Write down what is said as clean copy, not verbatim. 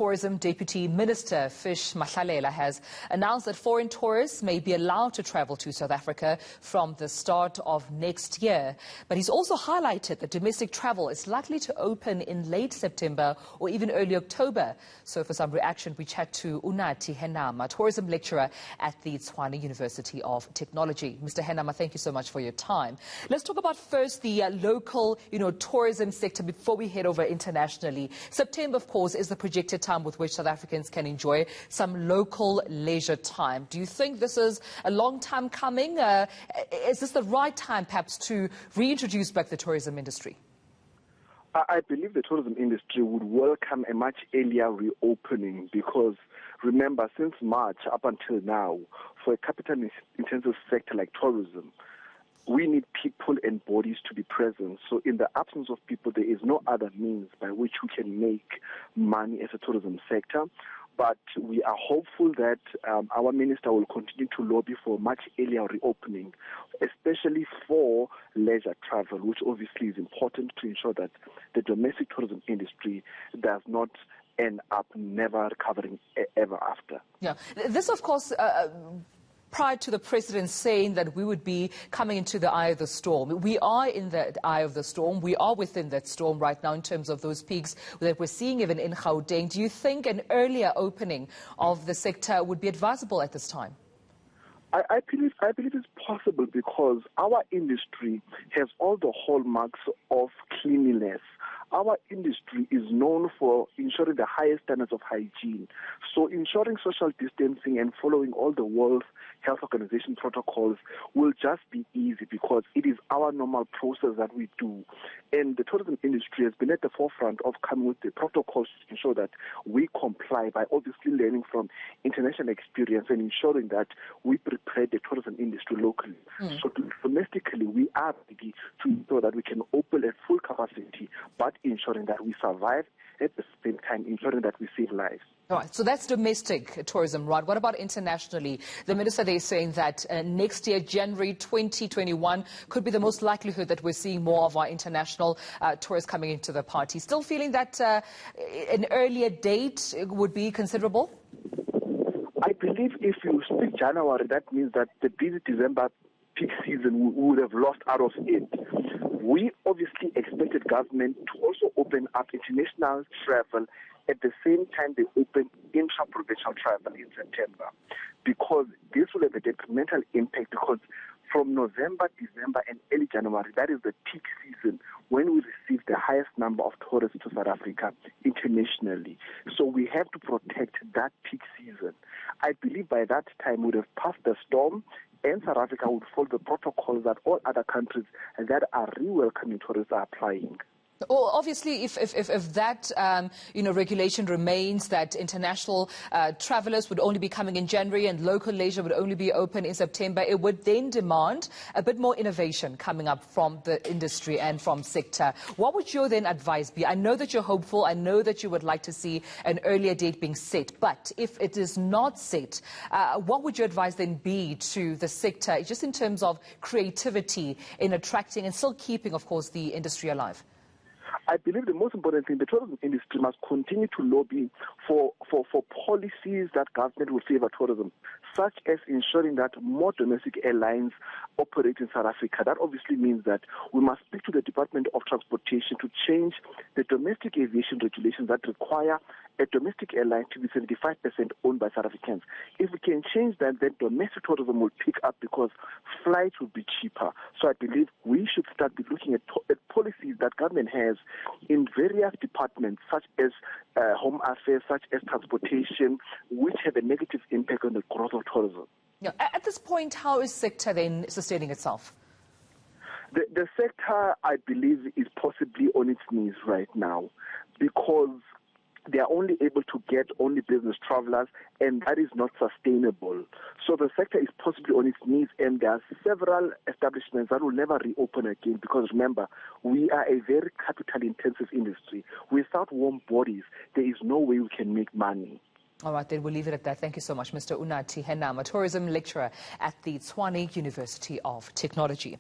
Tourism Deputy Minister Fish Mahlalela has announced that foreign tourists may be allowed to travel to South Africa from the start of next year. But he's also highlighted that domestic travel is likely to open in late September or even early October. So for some reaction, we chat to Unathi Henama, tourism lecturer at the Tshwane University of Technology. Mr. Henama, thank you so much for your time. Let's talk about first the local, tourism sector before we head over internationally. September, of course, is the projected time with which South Africans can enjoy some local leisure time. Do you think this is a long time coming? Is this the right time, perhaps, to reintroduce back the tourism industry? I believe the tourism industry would welcome a much earlier reopening because, remember, since March up until now, for a capital-intensive sector like tourism, we need people and bodies to be present. So in the absence of people, there is no other means by which we can make money as a tourism sector. But we are hopeful that our minister will continue to lobby for much earlier reopening, especially for leisure travel, which obviously is important to ensure that the domestic tourism industry does not end up never recovering ever after. Yeah, this, of course, prior to the president saying that we would be coming into the eye of the storm. We are in the eye of the storm. We are within that storm right now in terms of those peaks that we're seeing even in Gauteng. Do you think an earlier opening of the sector would be advisable at this time? I believe it's possible because our industry has all the hallmarks of cleanliness. Our industry is known for ensuring the highest standards of hygiene. So ensuring social distancing and following all the World Health Organization protocols will just be easy because it is our normal process that we do. And the tourism industry has been at the forefront of coming with the protocols to ensure that we comply by obviously learning from international experience and ensuring that we prepare the tourism industry locally. So domestically, we are ready to ensure that we can open at full capacity, but ensuring that we survive at the same time, ensuring that we save lives. All right, so that's domestic tourism, right? What about internationally? The minister there is saying that next year, January 2021, could be the most likelihood that we're seeing more of our international tourists coming into the party. Still feeling that an earlier date would be considerable? I believe if you speak January, that means that the busy December peak season would have lost out of it. We obviously expected government to also open up international travel at the same time they open intra-provincial travel in September, because this will have a detrimental impact because from November, December and early January, that is the peak season when we receive the highest number of tourists to South Africa internationally. So we have to protect that peak season. I believe by that time we would have passed the storm and South Africa would follow the protocols that all other countries that are re-welcoming tourists are applying. Well, obviously, if that regulation remains, that international travellers would only be coming in January and local leisure would only be open in September, it would then demand a bit more innovation coming up from the industry and from sector. What would your then advice be? I know that you're hopeful. I know that you would like to see an earlier date being set. But if it is not set, what would your advice then be to the sector, just in terms of creativity in attracting and still keeping, of course, the industry alive? I believe the most important thing, the tourism industry must continue to lobby for policies that government will favor tourism, such as ensuring that more domestic airlines operate in South Africa. That obviously means that we must speak to the Department of Transportation to change the domestic aviation regulations that require a domestic airline to be 75% owned by South Africans. If we can change that, then domestic tourism will pick up because flights will be cheaper. So I believe we should start looking at policies that government has in various departments, such as home affairs, such as transportation, which have a negative impact on the growth of tourism. Yeah. At this point, how is sector then sustaining itself? The sector, I believe, is possibly on its knees right now because they are only able to get only business travelers, and that is not sustainable. So the sector is possibly on its knees, and there are several establishments that will never reopen again because, remember, we are a very capital-intensive industry. Without warm bodies, there is no way we can make money. All right, then we'll leave it at that. Thank you so much, Mr. Unathi Henama, tourism lecturer at the Tshwane University of Technology.